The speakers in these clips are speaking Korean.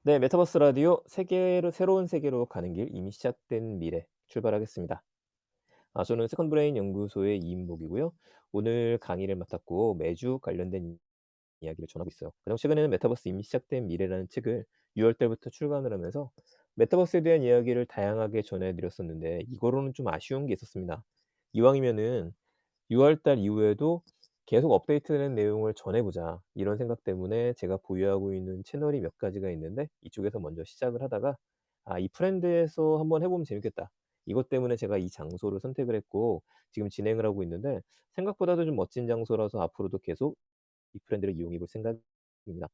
네, 메타버스 라디오 세계로 새로운 세계로 가는 길 이미 시작된 미래 출발하겠습니다. 저는 세컨 브레인 연구소의 이인복이고요. 오늘 강의를 맡았고 매주 관련된 이야기를 전하고 있어요. 가장 최근에는 메타버스 이미 시작된 미래라는 책을 6월 달부터 출간을 하면서 메타버스에 대한 이야기를 다양하게 전해 드렸었는데 이거로는 좀 아쉬운 게 있었습니다. 이왕이면은 6월 달 이후에도 계속 업데이트되는 내용을 전해 보자. 이런 생각 때문에 제가 보유하고 있는 채널이 몇 가지가 있는데 이쪽에서 먼저 시작을 하다가 이 프렌드에서 한번 해 보면 재밌겠다. 이것 때문에 제가 이 장소를 선택을 했고 지금 진행을 하고 있는데 생각보다도 좀 멋진 장소라서 앞으로도 계속 이 브랜드를 이용해 볼 생각입니다.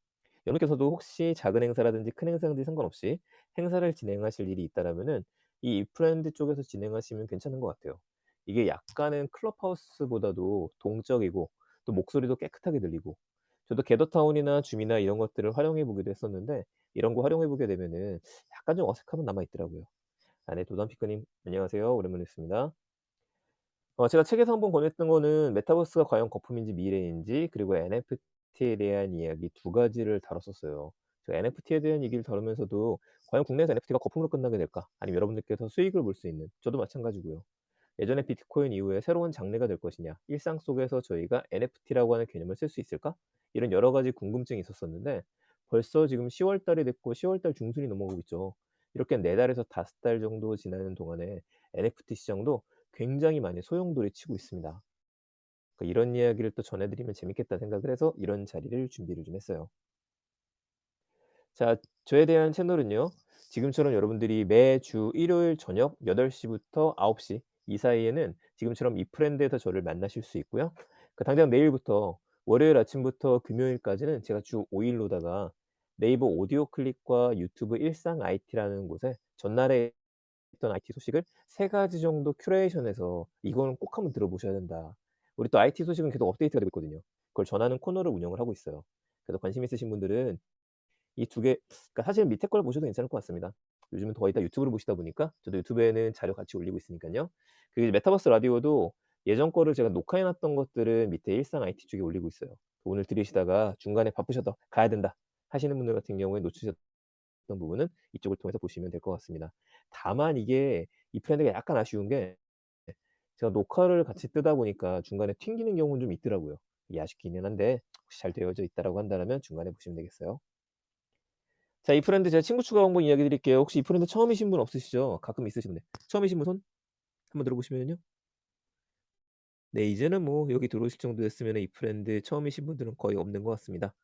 여러분께서도 혹시 작은 행사라든지 큰 행사든지 상관없이 행사를 진행하실 일이 있다라면은 이 브랜드 쪽에서 진행하시면 괜찮은 것 같아요. 이게 약간은 클럽하우스보다도 동적이고 또 목소리도 깨끗하게 들리고 저도 게더타운이나 줌이나 이런 것들을 활용해 보기도 했었는데 이런 거 활용해 보게 되면은 약간 좀 어색함은 남아 있더라고요. 네, 도담 피크님 안녕하세요. 오랜만에 뵙습니다. 제가 책에서 한번 권했던 거는 메타버스가 과연 거품인지 미래인지 그리고 NFT에 대한 이야기 두 가지를 다뤘었어요. 저 NFT에 대한 얘기를 다루면서도 '과연 국내에서 NFT가 거품으로 끝나게 될까?' 아니면 여러분들께서 수익을 볼 수 있는 저도 마찬가지고요. 예전에 비트코인 이후에 새로운 장르가 될 것이냐, 일상 속에서 저희가 NFT라고 하는 개념을 쓸 수 있을까? 이런 여러 가지 궁금증이 있었었는데 벌써 지금 10월 달이 됐고 10월 달 중순이 넘어가고 있죠. 이렇게 4 달에서 5달 정도 지나는 동안에 NFT 시장도 굉장히 많이 소용돌이치고 있습니다. 이런 이야기를 또 전해 드리면 재밌겠다 생각을 해서 이런 자리를 준비를 좀 했어요. 자, 저에 대한 채널은요. 지금처럼 여러분들이 매주 일요일 저녁 8시 부터 9시 이 사이에는 지금처럼 이 프렌드에서 저를 만나실 수 있고요. 당장 내일부터 월요일 아침부터 금요일까지는 제가 주 5 일로다가 네이버 오디오 클립과 유튜브 일상 IT라는 곳에 전날에 있던 IT 소식을 3 가지 정도 큐레이션해서 "이거는 꼭 한번 들어보셔야 된다." 우리 또 IT 소식은 계속 업데이트가 되고 있거든요. 그걸 전하는 코너를 운영을 하고 있어요. 그래서 관심 있으신 분들은 이 두 개 그러니까 사실 밑에 걸 보셔도 괜찮을 것 같습니다. 요즘은 거의 다 유튜브로 보시다 보니까 저도 유튜브에는 자료 같이 올리고 있으니깐요. 그리고 메타버스 라디오도 예전 거를 제가 녹화해 놨던 것들은 밑에 일상 IT 쪽에 올리고 있어요. 오늘 들으시다가 중간에 바쁘셔서 '가야 된다.' 하시는 분들 같은 경우에 놓치셨던 부분은 이쪽을 통해서 보시면 될 것 같습니다. 다만 이게 이 프렌드가 약간 아쉬운 게 제가 녹화를 같이 뜨다 보니까 중간에 튕기는 경우는 좀 있더라고요. 이게 아쉽기는 한데 혹시 잘 되어져 있다라고 한다라면 중간에 보시면 되겠어요. 자, 이 프렌드 제가 친구 추가 방법 이야기 드릴게요. 혹시 이 프렌드 처음이신 분 없으시죠? 가끔 있으신데. 처음이신 분 손 한번 들어보시면은요. 네, 이제는 뭐 여기 들어오실 정도 됐으면은 이 프렌드 처음이신 분들은 거의 없는 것 같습니다.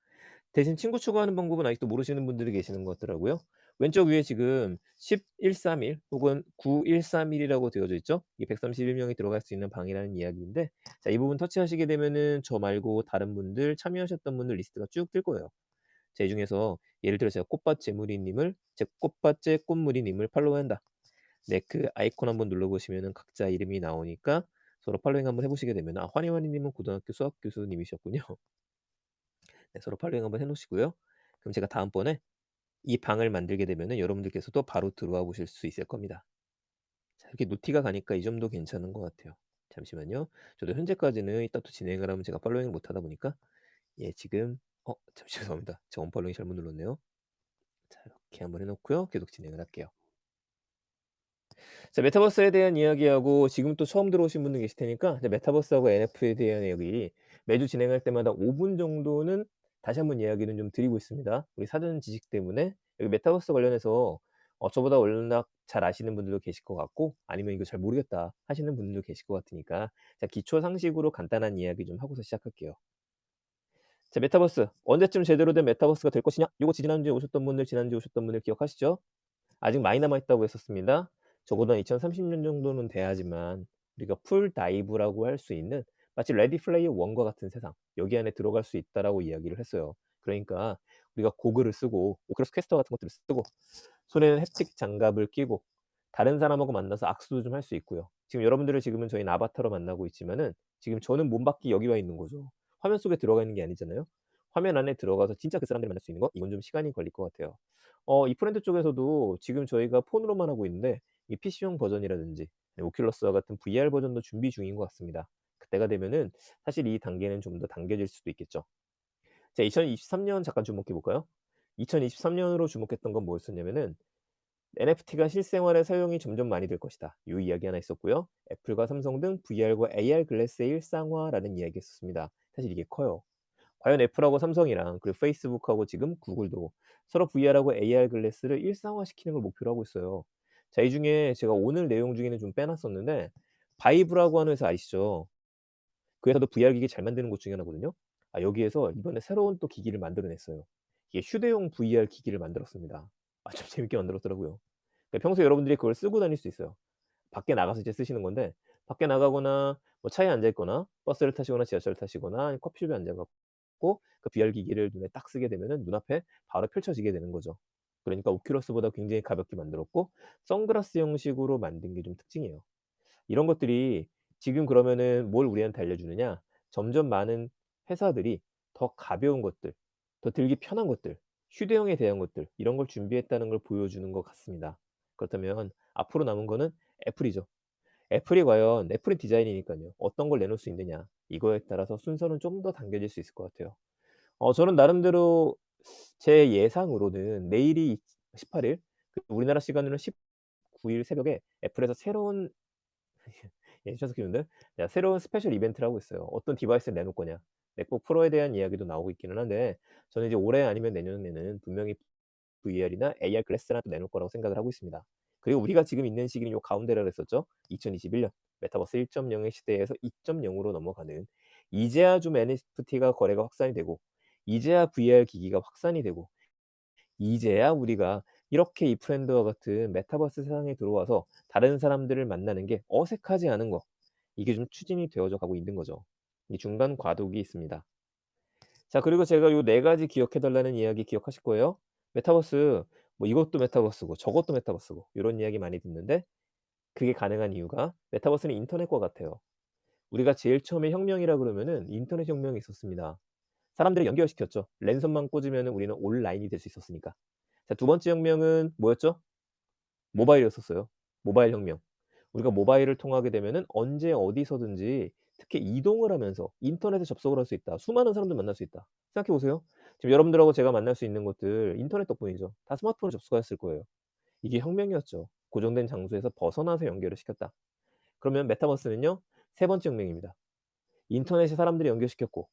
대신 친구 추가하는 방법은 아직도 모르시는 분들이 계시는 것 같더라고요. 왼쪽 위에 지금 10131 혹은 9131이라고 되어져 있죠? 이게 131 명이 들어갈 수 있는 방이라는 이야기인데 자, 이 부분 터치하시게 되면은 저 말고 다른 분들 참여하셨던 분들 리스트가 쭉 뜰 거예요. 자, 이 중에서 예를 들어 제가 꽃밭 재무리 님을 제 꽃밭재 꽃무리 님을 팔로우한다. 네, 그 아이콘 한번 눌러 보시면은 각자 이름이 나오니까 서로 팔로잉 한번 해 보시게 되면 환희환희 님은 고등학교 수학 교수님이셨군요. 네, 서로 팔로잉 한번 해 놓으시고요. 그럼 제가 다음번에 이 방을 만들게 되면은 여러분들께서도 바로 들어와 보실 수 있을 겁니다. 자, 이렇게 노티가 가니까 이 점도 괜찮은 것 같아요. 잠시만요. 저도 현재까지는 이따 또 진행을 하면 제가 팔로잉을 못 하다 보니까 지금 잠시 죄송합니다. 제가 언팔로잉 잘못 눌렀네요. 자, 이렇게 한번 해 놓고요. 계속 진행을 할게요. 자, 메타버스에 대한 이야기하고 지금 또 처음 들어오신 분들 계실 테니까 이제 메타버스하고 NFT에 대한 이야기 매주 진행할 때마다 5분 정도는 다시 한번 이야기는 좀 드리고 있습니다. 우리 사전 지식 때문에 여기 메타버스 관련해서 저보다 워낙 잘 아시는 분들도 계실 것 같고 아니면 '이거 잘 모르겠다.' 하시는 분들도 계실 것 같으니까 자, 기초 상식으로 간단한 이야기 좀 하고서 시작할게요. 자, 메타버스 언제쯤 제대로 된 메타버스가 될 것이냐? 요거 지난주에 오셨던 분들, 지난주에 오셨던 분들 기억하시죠? 아직 많이 남아 있다고 했었습니다. 적어도 한 2030년 정도는 돼야지만 우리가 풀 다이브라고 할 수 있는 마치 레디 플레이어 1과 같은 세상 여기 안에 들어갈 수 있다라고 이야기를 했어요. 그러니까 우리가 고글을 쓰고 오큘러스 퀘스트 같은 것들을 쓰고 손에는 햅틱 장갑을 끼고 다른 사람하고 만나서 악수도 좀 할 수 있고요. 지금 여러분들을 지금은 저희는 아바타로 만나고 있지만은 지금 저는 몸 밖에 여기 와 있는 거죠. 화면 속에 들어가 있는 게 아니잖아요. 화면 안에 들어가서 진짜 그 사람들을 만날 수 있는 거 이건 좀 시간이 걸릴 것 같아요. 이 프렌드 쪽에서도 지금 저희가 폰으로만 하고 있는데 이 PC용 버전이라든지 오큘러스와 같은 VR 버전도 준비 중인 것 같습니다. 그때가 되면은 사실 이 단계는 좀 더 당겨질 수도 있겠죠. 자, 2023년 잠깐 주목해 볼까요? 2023년으로 주목했던 건 뭐였었냐면은 NFT가 실생활에 사용이 점점 많이 될 것이다. 요 이야기 하나 있었고요. 애플과 삼성 등 VR과 AR 글래스의 일상화라는 이야기였었습니다. 사실 이게 커요. 과연 애플하고 삼성이랑 그리고 페이스북하고 지금 구글도 서로 VR하고 AR 글래스를 일상화시키는 걸 목표로 하고 있어요. 자, 이 중에 제가 오늘 내용 중에는 좀 빼놨었는데 바이브라고 하는 회사 아시죠? 그 회사도 VR 기기 잘 만드는 곳 중에 하나거든요. 아, 여기에서 이번에 새로운 또 기기를 만들어냈어요. 이게 휴대용 VR 기기를 만들었습니다. 아, 좀 재밌게 만들었더라고요. 그러니까 평소에 여러분들이 그걸 쓰고 다닐 수 있어요. 밖에 나가서 이제 쓰시는 건데 밖에 나가거나 뭐 차에 앉아 있거나 버스를 타시거나 지하철을 타시거나 아니면 커피숍에 앉아 갖고 그 VR 기기를 눈에 딱 쓰게 되면은 눈앞에 바로 펼쳐지게 되는 거죠. 그러니까 오큘러스보다 굉장히 가볍게 만들었고 선글라스 형식으로 만든 게 좀 특징이에요. 이런 것들이 지금 그러면은 뭘 우리한테 알려주느냐? 점점 많은 회사들이 더 가벼운 것들, 더 들기 편한 것들, 휴대용에 대한 것들 이런 걸 준비했다는 걸 보여주는 것 같습니다. 그렇다면 앞으로 남은 거는 애플이죠. 애플이 과연 애플의 디자인이니깐요. 어떤 걸 내놓을 수 있느냐. 이거에 따라서 순서는 좀 더 당겨질 수 있을 것 같아요. 저는 나름대로 제 예상으로는 내일이 18일 우리나라 시간으로는 19일 새벽에 애플에서 새로운 예 셔츠 키우는데 야 새로운 스페셜 이벤트를 하고 있어요. 어떤 디바이스를 내놓을 거냐. 맥북 프로에 대한 이야기도 나오고 있기는 한데 저는 이제 올해 아니면 내년에는 분명히 VR이나 AR 글래스를 하나 또 내놓을 거라고 생각을 하고 있습니다. 그리고 우리가 지금 있는 시기는 요 가운데라 그랬었죠. 2021년 메타버스 1.0의 시대에서 2.0 으로 넘어가는 이제야 좀 NFT가 거래가 확산이 되고 이제야 VR 기기가 확산이 되고 이제야 우리가 이렇게 이 프렌드와 같은 메타버스 세상에 들어와서 다른 사람들을 만나는 게 어색하지 않은 거 이게 좀 추진이 되어져 가고 있는 거죠. 이 중간 과도기 있습니다. 자, 그리고 제가 요 4 가지 기억해 달라는 이야기 기억하실 거예요. 메타버스 뭐 이것도 메타버스고 저것도 메타버스고 요런 이야기 많이 듣는데 그게 가능한 이유가 메타버스는 인터넷과 같아요. 우리가 제일 처음에 혁명이라 그러면은 인터넷 혁명이 있었습니다. 사람들을 연결시켰죠. 랜선만 꽂으면은 우리는 온라인이 될 수 있었으니까. 자, 두 번째 혁명은 뭐였죠? 모바일이었었어요. 모바일 혁명. 우리가 모바일을 통하게 되면은 언제 어디서든지 특히 이동을 하면서 인터넷에 접속을 할 수 있다. 수많은 사람들 만날 수 있다. 생각해 보세요. 지금 여러분들하고 제가 만날 수 있는 것들 인터넷 덕분이죠. 다 스마트폰을 접속하였을 거예요. 이게 혁명이었죠. 고정된 장소에서 벗어나서 연결을 시켰다. 그러면 메타버스는요. 세 번째 혁명입니다. 인터넷에 사람들을 연결시켰고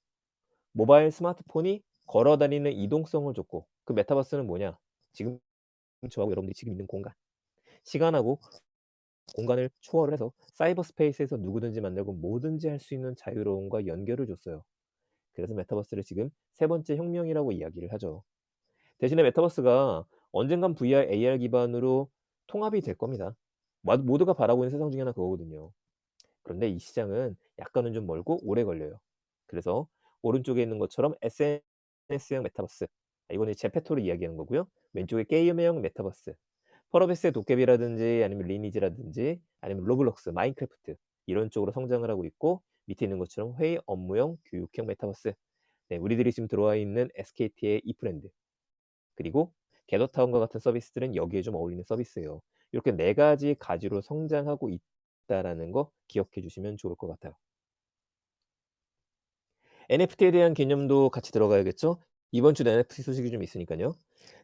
모바일 스마트폰이 걸어 다니는 이동성을 줬고 그 메타버스는 뭐냐? 지금 저하고 여러분들이 지금 있는 공간, 시간하고 공간을 초월을 해서 사이버 스페이스에서 누구든지 만나고 뭐든지 할 수 있는 자유로움과 연결을 줬어요. 그래서 메타버스를 지금 세 번째 혁명이라고 이야기를 하죠. 대신에 메타버스가 언젠간 VR, AR 기반으로 통합이 될 겁니다. 모두가 바라고 있는 세상 중에 하나 그거거든요. 그런데 이 시장은 약간은 좀 멀고 오래 걸려요. 그래서 오른쪽에 있는 것처럼 SNS형 메타버스. 이거는 제페토를 이야기하는 거고요. 왼쪽에 게임형 메타버스. 펄어비스의 도깨비라든지 아니면 리니지라든지 아니면 로블록스, 마인크래프트 이런 쪽으로 성장을 하고 있고 밑에 있는 것처럼 회의 업무용 교육형 메타버스. 네, 우리들이 지금 들어와 있는 SKT의 이프랜드 그리고 갤더타운과 같은 서비스들은 여기에 좀 어울리는 서비스예요. 이렇게 네 가지 가지로 성장하고 있다라는 거 기억해 주시면 좋을 것 같아요. NFT에 대한 개념도 같이 들어가야겠죠? 이번 주도 NFT 소식이 좀 있으니깐요.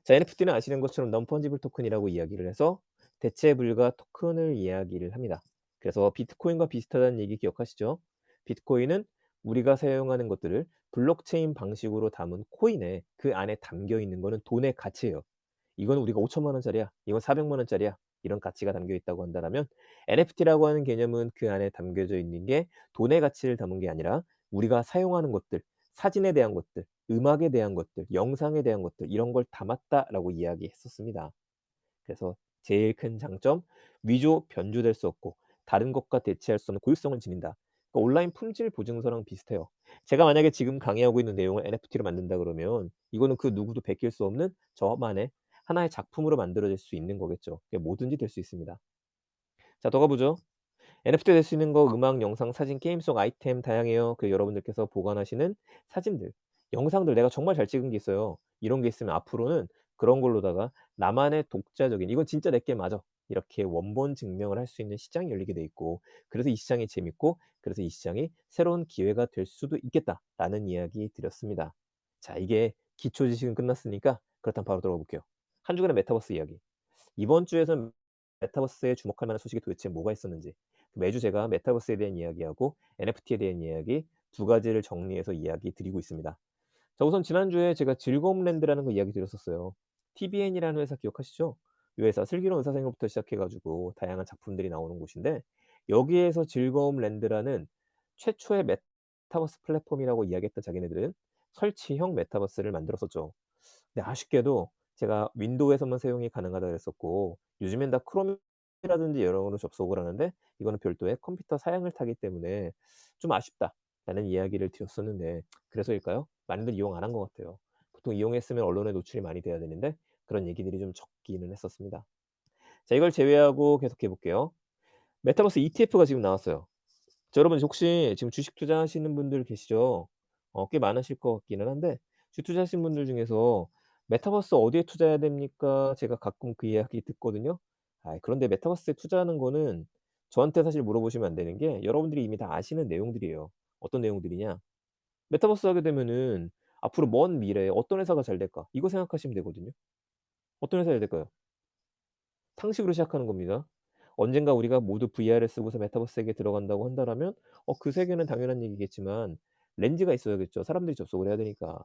자, NFT는 아시는 것처럼 non fungible 토큰이라고 이야기를 해서 대체 불가 토큰을 이야기를 합니다. 그래서 비트코인과 비슷하다는 얘기 기억하시죠? 비트코인은 우리가 사용하는 것들을 블록체인 방식으로 담은 코인에 그 안에 담겨 있는 거는 돈의 가치예요. 이건 우리가 5천만 원짜리야. 이건 400만 원짜리야. 이런 가치가 담겨 있다고 한다라면 NFT라고 하는 개념은 그 안에 담겨져 있는 게 돈의 가치를 담은 게 아니라 우리가 사용하는 것들, 사진에 대한 것들, 음악에 대한 것들, 영상에 대한 것들 이런 걸 담았다라고 이야기했었습니다. 그래서 제일 큰 장점 위조, 변조될 수 없고 다른 것과 대체할 수 없는 고유성을 지닌다. 그러니까 온라인 품질 보증서랑 비슷해요. 제가 만약에 지금 강의하고 있는 내용을 NFT로 만든다 그러면 이거는 그 누구도 베낄 수 없는 저만의 하나의 작품으로 만들어질 수 있는 거겠죠. 그게 뭐든지 될 수 있습니다. 자, 더 가보죠. NFT 될 수 있는 거 음악, 영상, 사진, 게임 속 아이템 다양해요. 여러분들께서 보관하시는 사진들, 영상들 내가 정말 잘 찍은 게 있어요. 이런 게 있으면 앞으로는 그런 걸로다가 나만의 독자적인 '이건 진짜 내게 맞아.' 이렇게 원본 증명을 할 수 있는 시장이 열리게 돼 있고 그래서 이 시장이 재밌고 그래서 이 시장이 새로운 기회가 될 수도 있겠다라는 이야기 드렸습니다. 자, 이게 기초 지식은 끝났으니까 그렇다면 바로 들어가 볼게요. 한 주간의 메타버스 이야기. 이번 주에선 메타버스에 주목할 만한 소식이 도대체 뭐가 있었는지, 매주 제가 메타버스에 대한 이야기하고 NFT에 대한 이야기 두 가지를 정리해서 이야기 드리고 있습니다. 자, 우선 지난주에 제가 즐거움 랜드라는 거 이야기 드렸었어요. TBN이라는 회사 기억하시죠? 이 회사 슬기로운 의사생활부터 시작해 가지고 다양한 작품들이 나오는 곳인데, 여기에서 즐거움 랜드라는 최초의 메타버스 플랫폼이라고 이야기했던 자기네들은 설치형 메타버스를 만들었었죠. 근데 아쉽게도 제가 윈도우에서만 사용이 가능하다 그랬었고, 요즘엔 다 크롬이라든지 여러모로 접속을 하는데 이거는 별도의 컴퓨터 사양을 타기 때문에 좀 아쉽다라는 이야기를 드렸었는데, 그래서일까요? 많이들 이용 안 한 것 같아요. 보통 이용했으면 언론에 노출이 많이 돼야 되는데 그런 얘기들이 좀 적기는 했었습니다. 자, 이걸 제외하고 계속해 볼게요. 메타버스 ETF가 지금 나왔어요. 자, 여러분 혹시 지금 주식 투자하시는 분들 계시죠? 꽤 많으실 것 같기는 한데, 주식 투자하시는 분들 중에서 "메타버스 어디에 투자해야 됩니까?" 제가 가끔 그 이야기 듣거든요. 그런데 메타버스에 투자하는 거는 저한테 사실 물어보시면 안 되는 게, 여러분들이 이미 다 아시는 내용들이에요. 어떤 내용들이냐? 메타버스 하게 되면은 앞으로 먼 미래에 어떤 회사가 잘 될까? 이거 생각하시면 되거든요. 어떤 회사가 잘 될까요? 상식으로 시작하는 겁니다. 언젠가 우리가 모두 VR을 쓰고서 메타버스 세계에 들어간다고 한다라면 그 세계는 당연한 얘기겠지만 렌즈가 있어야겠죠. 사람들이 접속을 해야 되니까.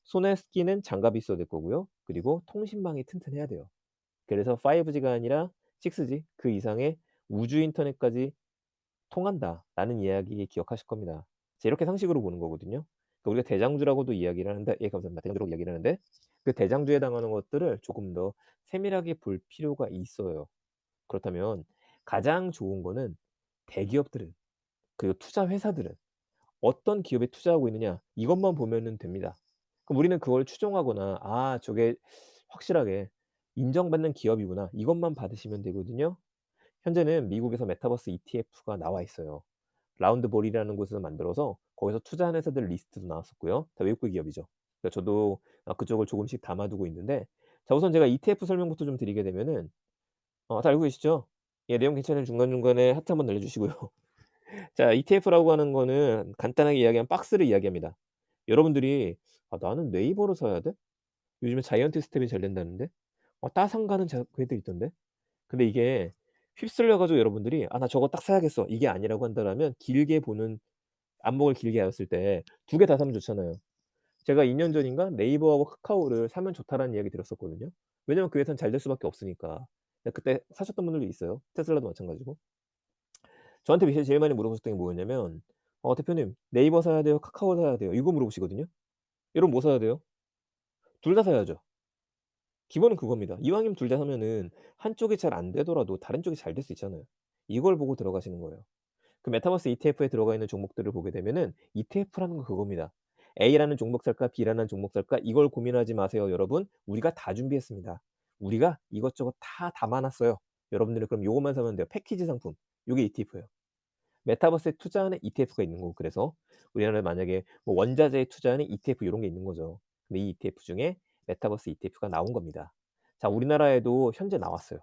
손에 끼는 장갑이 있어야 될 거고요. 그리고 통신망이 튼튼해야 돼요. 그래서 5G가 아니라 6G 그 이상의 우주 인터넷까지 통한다라는 이야기 기억하실 겁니다. 자, 이렇게 상식으로 보는 거거든요. 그러니까 우리가 대장주라고도 이야기를 하는데, 예 감사합니다. 대장주라고 이야기를 하는데 그 대장주에 해당하는 것들을 조금 더 세밀하게 볼 필요가 있어요. 그렇다면 가장 좋은 거는 대기업들은, 그리고 투자 회사들은 어떤 기업에 투자하고 있느냐 이것만 보면은 됩니다. 그럼 우리는 그걸 추종하거나 '아 저게 확실하게 인정받는 기업이구나.' 이것만 받으시면 되거든요. 현재는 미국에서 메타버스 ETF가 나와 있어요. 라운드볼이라는 곳에서 만들어서 거기서 투자한 회사들 리스트도 나왔었고요. 다 외국계 기업이죠. 그러니까 저도 그쪽을 조금씩 담아 두고 있는데, 자 우선 제가 ETF 설명부터 좀 드리게 되면은 다 알고 계시죠? 예, 내용 괜찮으면 중간중간에 하트 한번 날려 주시고요. 자, ETF라고 하는 거는 간단하게 이야기하면 박스를 이야기합니다. 여러분들이 '아 나는 네이버로 사야 돼? 요즘에 자이언트 스텝이 잘 된다는데? 따상 가는 걔들 있던데?' 근데 이게 휩쓸려 가지고 여러분들이 '아 나 저거 딱 사야겠어.' 이게 아니라고 한다라면, 길게 보는 안목을 길게 하였을 때 두 개 다 사면 좋잖아요. 제가 2년 전인가 네이버하고 카카오를 사면 좋다라는 이야기 드렸었거든요. 왜냐면 그 회사는 잘 될 수밖에 없으니까. 근데 그때 사셨던 분들도 있어요. 테슬라도 마찬가지고. 저한테 제일 많이 물어보셨던 게 뭐였냐면 대표님 네이버 사야 돼요? 카카오 사야 돼요?" 이거 물어보시거든요. 여러분 뭐 사야 돼요? 둘 다 사야죠. 기본은 그겁니다. 이왕이면 둘 다 사면은 한쪽이 잘 안 되더라도 다른 쪽이 잘 될 수 있잖아요. 이걸 보고 들어가시는 거예요. 그 메타버스 ETF에 들어가 있는 종목들을 보게 되면은 ETF라는 건 그겁니다. A라는 종목 살까 B라는 종목 살까 이걸 고민하지 마세요 여러분. 우리가 다 준비했습니다. 우리가 이것저것 다 담아 놨어요. 여러분들은 그럼 요것만 사면 돼요. 패키지 상품. 요게 ETF예요. 메타버스에 투자하는 ETF가 있는 거고, 그래서 우리나라에 만약에 뭐 원자재에 투자하는 ETF 요런 게 있는 거죠. 근데 이 ETF 중에 메타버스 ETF가 나온 겁니다. 자, 우리나라에도 현재 나왔어요.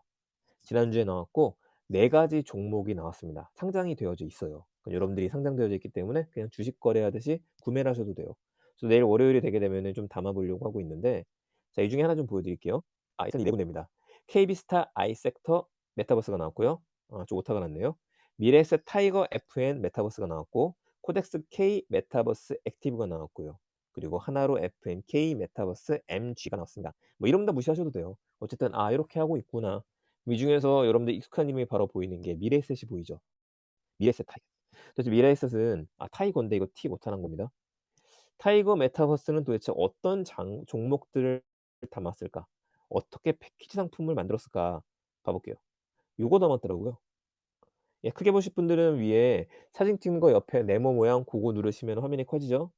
지난주에 나왔고 4 가지 종목이 나왔습니다. 상장이 되어져 있어요. 그럼 여러분들이 상장되어져 있기 때문에 그냥 주식 거래하듯이 구매를 하셔도 돼요. 그래서 내일 월요일이 되게 되면은 좀 담아 보려고 하고 있는데, 자 이 중에 하나 좀 보여 드릴게요. 일단 이 4 군데입니다. KB스타 아이섹터 메타버스가 나왔고요. 좀 오타가 났네요. 미래에셋 타이거 FN 메타버스가 나왔고, 코덱스 K 메타버스 액티브가 나왔고요. 그리고 하나로 FN K 메타버스 MG가 나왔습니다. 뭐 이런 분 다 무시하셔도 돼요. 어쨌든 '아 이렇게 하고 있구나.' 이 중에서 여러분들 익숙한 이름이 바로 보이는 게 미래에셋이 보이죠. 미래에셋 타이거. 도대체 미래에셋은 타이거인데 이거 T 오타난 겁니다. 타이거 메타버스는 도대체 어떤 장 종목들을 담았을까? 어떻게 패키지 상품을 만들었을까? 봐 볼게요. 요거 담았더라고요. 예, 크게 보실 분들은 위에 사진 찍는 거 옆에 네모 모양 고거 누르시면 화면이 커지죠.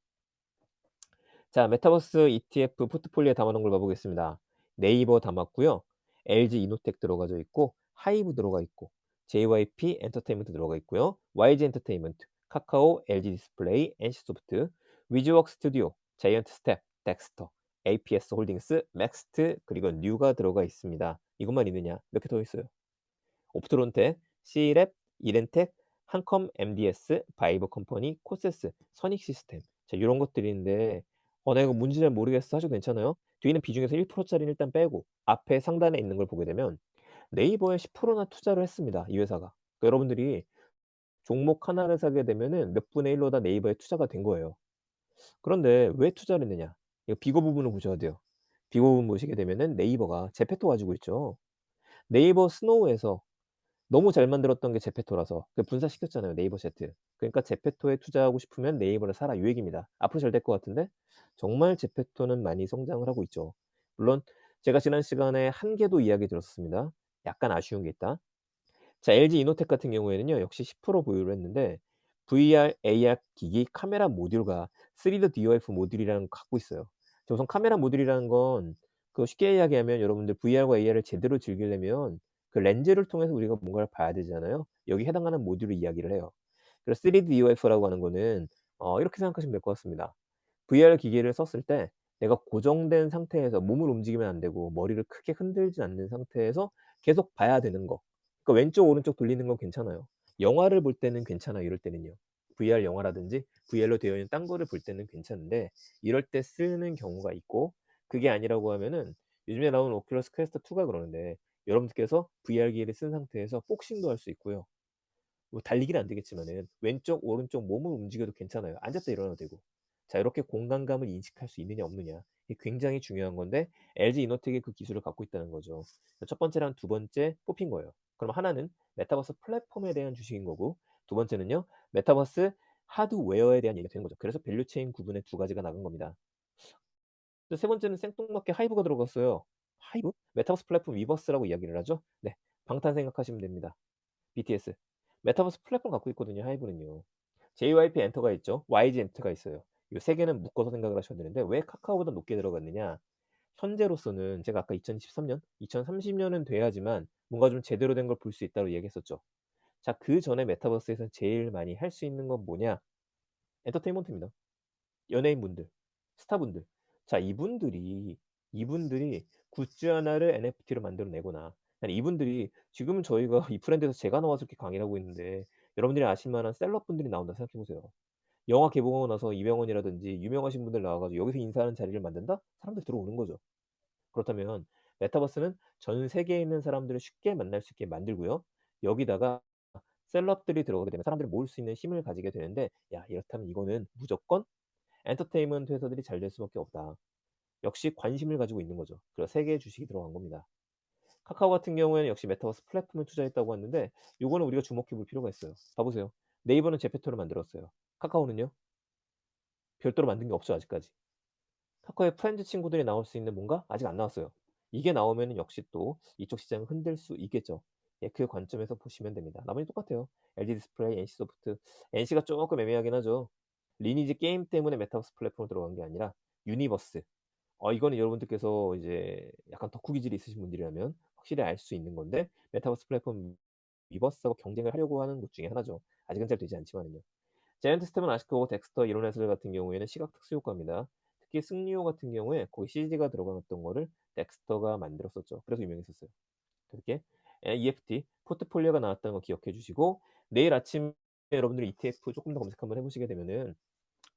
자, 메타버스 ETF 포트폴리오에 담아 놓은 걸 봐 보겠습니다. 네이버 담았고요. LG 이노텍 들어가져 있고, 하이브 들어가 있고, JYP 엔터테인먼트 들어가 있고요. YG 엔터테인먼트, 카카오, LG 디스플레이, NC소프트, 위즈웍 스튜디오, 자이언트 스텝, 덱스터, APS 홀딩스, 맥스트, 그리고 뉴가 들어가 있습니다. 이것만 있느냐? 몇 개 더 있어요. 옵트론텍, C랩, 이렌텍, 한컴 MDS, 바이버 컴퍼니, 코세스, 선익 시스템. 자 요런 것들이 있는데 "나 이거 뭔지 잘 모르겠어." 하셔도 괜찮아요. 뒤에 있는 비중에서 1% 짜리는 일단 빼고 앞에 상단에 있는 걸 보게 되면 네이버에 10% 나 투자를 했습니다, 이 회사가. 그러니까 여러분들이 종목 하나를 사게 되면은 몇 분의 1로 다 네이버에 투자가 된 거예요. 그런데 왜 투자를 했느냐? 이거 비거 부분을 보셔야 돼요. 비거 부분 보시게 되면은 네이버가 제페토 가지고 있죠. 네이버 스노우에서 너무 잘 만들었던 게 제페토라서 그 분사시켰잖아요, 네이버 제트. 그러니까 제페토에 투자하고 싶으면 네이버를 사라 이 얘기입니다. 앞으로 잘 될 것 같은데 정말 제페토는 많이 성장을 하고 있죠. 물론 제가 지난 시간에 한계도 이야기 들었습니다. 약간 아쉬운 게 있다. 자, LG 이노텍 같은 경우에는요. 역시 10% 보유를 했는데 VR, AR 기기 카메라 모듈과 3D DOF 모듈이라는 거 갖고 있어요. 자, 우선 카메라 모듈이라는 건 쉽게 이야기하면 여러분들 VR과 AR을 제대로 즐기려면 그 렌즈를 통해서 우리가 뭔가를 봐야 되잖아요. 여기에 해당하는 모듈을 이야기를 해요. 그래서 3D DOF라고 하는 거는 이렇게 생각하시면 될 것 같습니다. VR 기기를 썼을 때 내가 고정된 상태에서 몸을 움직이면 안 되고 머리를 크게 흔들지 않는 상태에서 계속 봐야 되는 거. 그러니까 왼쪽 오른쪽 돌리는 건 괜찮아요. 영화를 볼 때는 괜찮아요, 이럴 때는요. VR 영화라든지 VR로 되어 있는 딴 거를 볼 때는 괜찮은데 이럴 때 쓰는 경우가 있고 그게 아니라고 하면은 요즘에 나오는 오큘러스 퀘스트 2가 그러는데 여러분들께서 VR 기기를 쓴 상태에서 복싱도 할 수 있고요. 뭐 달리기는 안 되겠지만은 왼쪽 오른쪽 몸을 움직여도 괜찮아요. 앉았다 일어나도 되고. 자, 이렇게 공간감을 인식할 수 있느냐 없느냐 이게 굉장히 중요한 건데 LG 이노텍이 그 기술을 갖고 있다는 거죠. 첫 번째랑 두 번째 뽑힌 거예요. 그럼 하나는 메타버스 플랫폼에 대한 주식인 거고 두 번째는요. 메타버스 하드웨어에 대한 얘기가 되는 거죠. 그래서 밸류 체인 구분의 두 가지가 나간 겁니다. 또 세 번째는 생뚱맞게 하이브가 들어갔어요. 하이브? 메타버스 플랫폼 위버스라고 이야기를 하죠. 네. 방탄 생각하시면 됩니다. BTS. 메타버스 플랫폼 갖고 있거든요, 하이브는요. JYP 엔터가 있죠. YG 엔터가 있어요. 이 세 개는 묶어서 생각을 하셔야 되는데 왜 카카오보다 높게 들어갔느냐? 현재로서는 제가 아까 2023년, 2030년은 돼야지만 뭔가 좀 제대로 된 걸 볼 수 있다고 얘기했었죠. 자, 그전에 메타버스에서 제일 많이 할 수 있는 건 뭐냐? 엔터테인먼트입니다. 연예인분들, 스타분들. 자, 이분들이 굿즈 하나를 NFT로 만들어 내거나 아니 이분들이 지금은 저희가 이 브랜드에서 제가 나와서 이렇게 강의를 하고 있는데 여러분들이 아실 만한 셀럽분들이 나온다 생각해 보세요. 영화 개봉하고 나서 이병헌이라든지 유명하신 분들 나와 가지고 여기서 인사하는 자리를 만든다? 사람들 들어오는 거죠. 그렇다면 메타버스는 전 세계에 있는 사람들을 쉽게 만날 수 있게 만들고요. 여기다가 셀럽들이 들어오게 되면 사람들을 모을 수 있는 힘을 가지게 되는데 야, 이렇다면 이거는 무조건 엔터테인먼트 회사들이 잘 될 수밖에 없다. 역시 관심을 가지고 있는 거죠. 그래서 세 개의 주식이 들어간 겁니다. 카카오 같은 경우에는 역시 메타버스 플랫폼에 투자했다고 했는데 요거는 우리가 주목해 볼 필요가 있어요. 봐 보세요. 네이버는 제페토를 만들었어요. 카카오는요? 별도로 만든 게 없죠, 아직까지. 카카오의 프렌드 친구들이 나올 수 있는 뭔가 아직 안 나왔어요. 이게 나오면은 역시 또 이쪽 시장을 흔들 수 있겠죠. 예, 그 관점에서 보시면 됩니다. 나머지 똑같아요. LG 디스플레이, NC소프트. NC가 쪼끔 애매하긴 하죠. 리니지 게임 때문에 메타버스 플랫폼으로 들어간 게 아니라 유니버스. 이거는 여러분들께서 이제 약간 덕후 기질이 있으신 분들이라면 확실히 알 수 있는 건데 메타버스 플랫폼 위버스하고 경쟁을 하려고 하는 곳 중에 하나죠. 아직은 잘 되지 않지만은요. 자이언트 스텝은 아시고 덱스터 이론 해설 같은 경우에는 시각 특수 효과입니다. 특히 승리호 같은 경우에 거기 CG가 들어갔던 거를 덱스터가 만들었었죠. 그래서 유명했었어요. 그렇게 EFT 포트폴리오가 나왔다는 거 기억해 주시고 내일 아침에 여러분들이 ETF 조금 더 검색 한번 해 보시게 되면은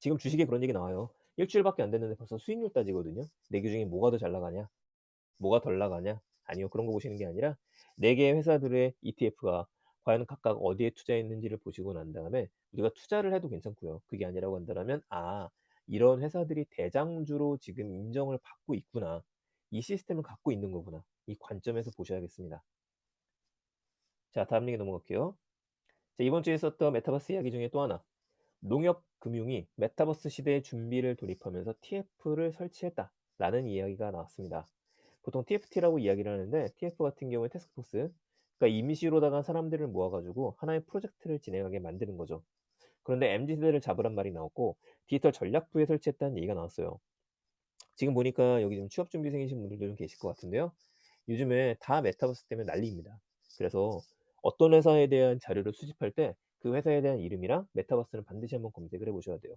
지금 주식에 그런 얘기 나와요. 일 주일밖에 안 됐는데 벌써 수익률 따지거든요. 4개 중에 뭐가 더 잘 나가냐? 뭐가 덜 나가냐? 아니요. 그런 거 보시는 게 아니라 4 개의 회사들의 ETF가 과연 각각 어디에 투자했는지를 보시고 난 다음에 우리가 투자를 해도 괜찮고요. 그게 아니라고 한다면 '아 이런 회사들이 대장주로 지금 인정을 받고 있구나. 이 시스템을 갖고 있는 거구나.' 이 관점에서 보셔야겠습니다. 자, 다음 얘기 넘어갈게요. 자, 이번 주에 있었던 메타버스 이야기 중에 또 하나. 농협 금융이 메타버스 시대의 준비를 돌입하면서 TF를 설치했다라는 이야기가 나왔습니다. 보통 TFT라고 이야기를 하는데 TF 같은 경우에 태스크포스, 그러니까 임시로다가 사람들을 모아가지고 하나의 프로젝트를 진행하게 만드는 거죠. 그런데 MZ세대를 잡으란 말이 나왔고 디지털 전략부에 설치했다는 얘기가 나왔어요. 지금 보니까 여기 좀 취업 준비생이신 분들도 좀 계실 것 같은데요. 요즘에 다 메타버스 때문에 난리입니다. 그래서 어떤 회사에 대한 자료를 수집할 때 그 회사에 대한 이름이랑 메타버스는 반드시 한번 검색을 해 보셔야 돼요.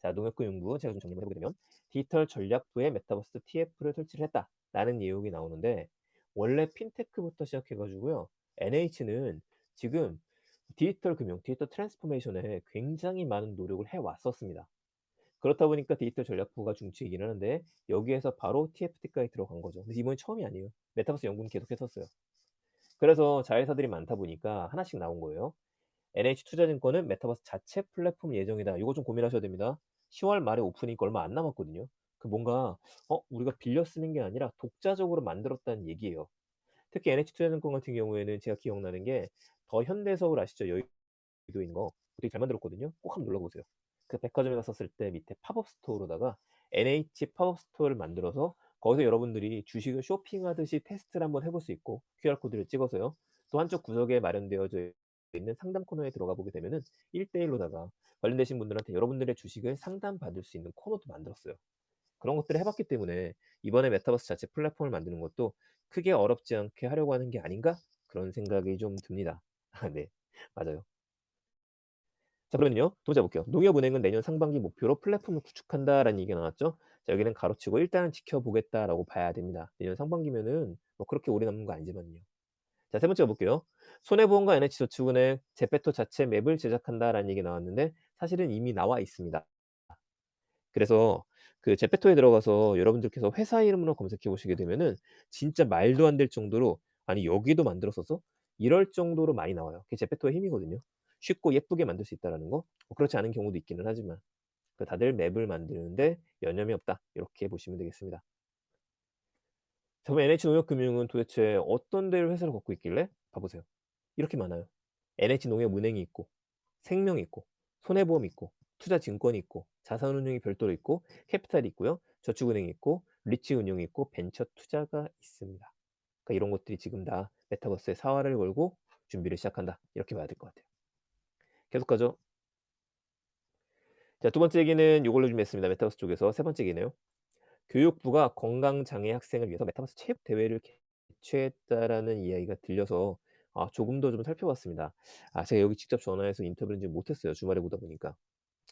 자, 농협금융부 제가 좀 정리를 해 보게 되면 디지털 전략부에 메타버스 TF를 설치를 했다라는 내용이 나오는데 원래 핀테크부터 시작해 가지고요. NH는 지금 디지털 금융, 디지털 트랜스포메이션에 굉장히 많은 노력을 해 왔었습니다. 그렇다 보니까 디지털 전략부가 중추이긴 하는데 여기에서 바로 TFT까지 들어간 거죠. 근데 이번이 처음이 아니에요. 메타버스 연구는 계속했었어요. 그래서 자회사들이 많다 보니까 하나씩 나온 거예요. NH투자증권은 메타버스 자체 플랫폼 예정이다. 요거 좀 고민하셔야 됩니다. 10월 말에 오프니까 얼마 안 남았거든요. 그 뭔가 우리가 빌려 쓰는 게 아니라 독자적으로 만들었다는 얘기예요. 특히 NH투자증권 같은 경우에는 제가 기억나는 게 더 현대서울 아시죠? 여의도에 있는 거 되게 잘 만들었거든요. 꼭 한번 놀러 보세요. 그 백화점에 갔었을 때 밑에 팝업 스토어로다가 NH 팝업 스토어를 만들어서 거기서 여러분들이 주식을 쇼핑하듯이 테스트를 한번 해볼 수 있고 QR 코드를 찍어서요. 또 한쪽 구석에 마련되어져 있는 상담 코너에 들어가 보게 되면은 1대1 로다가 관련되신 분들한테 여러분들의 주식을 상담받을 수 있는 코너도 만들었어요. 그런 것들을 해 봤기 때문에 이번에 메타버스 자체 플랫폼을 만드는 것도 '크게 어렵지 않게 하려고 하는 게 아닌가?' 그런 생각이 좀 듭니다. 아 네. 맞아요. 자 그러면요. 두 번째 볼게요. "농협은행은 내년 상반기 목표로 플랫폼을 구축한다."라는 얘기가 나왔죠. 자 여기는 가로치고 '일단은 지켜보겠다.'라고 봐야 됩니다. 내년 상반기면은 뭐 그렇게 오래 남은 거 아니지만요. 자 세 번째 볼게요. "손해보험과 NH저축은행 제페토 자체 맵을 제작한다."라는 얘기가 나왔는데 사실은 이미 나와 있습니다. 그래서 그 제페토에 들어가서 여러분들께서 회사 이름으로 검색해 보시게 되면은 진짜 말도 안 될 정도로 '아니 여기도 만들었었어?' 이럴 정도로 많이 나와요. 그게 제페토의 힘이거든요. 쉽고 예쁘게 만들 수 있다라는 거. 뭐 그렇지 않은 경우도 있기는 하지만 그 다들 맵을 만드는데 여념이 없다. 이렇게 보시면 되겠습니다. 자 그럼 NH농협금융은 도대체 어떤 데를 회사로 갖고 있길래 봐 보세요. 이렇게 많아요. NH농협은행이 있고 생명이 있고 손해보험이 있고 투자증권이 있고 자산운용이 별도로 있고 캐피탈이 있고요. 저축은행이 있고 리츠은행이 있고 벤처 투자가 있습니다. 그러니까 이런 것들이 지금 다 메타버스에 사활을 걸고 준비를 시작한다. 이렇게 봐야 될 것 같아요. 계속 가죠. 자 두 번째 얘기는 요걸로 준비했습니다. 메타버스 쪽에서 세 번째 얘기네요. 교육부가 건강장애 학생을 위해서 메타버스 체육 대회를 개최했다라는 이야기가 들려서 조금 더 좀 살펴봤습니다. 제가 여기 직접 전화해서 인터뷰는 지 못했어요. 주말에 보다 보니까.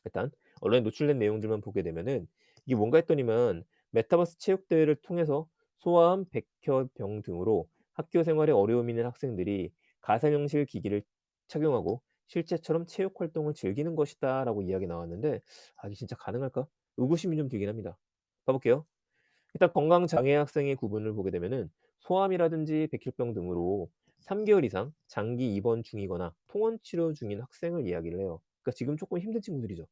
일단 언론에 노출된 내용들만 보게 되면은 이게 뭔가 했더니만 메타버스 체육 대회를 통해서 소아암, 백혈병 등으로 학교 생활에 어려움이 있는 학생들이 가상현실 기기를 착용하고 실제처럼 체육 활동을 즐기는 것이다라고 이야기 나왔는데 이게 진짜 가능할까? 의구심이 좀 들긴 합니다. 봐 볼게요. 일단 건강 장애 학생의 구분을 보게 되면은 소아암이라든지 백혈병 등으로 3 개월 이상 장기 입원 중이거나 통원 치료 중인 학생을 이야기를 해요. 그러니까 지금 쪼끔 힘든 친구들이죠.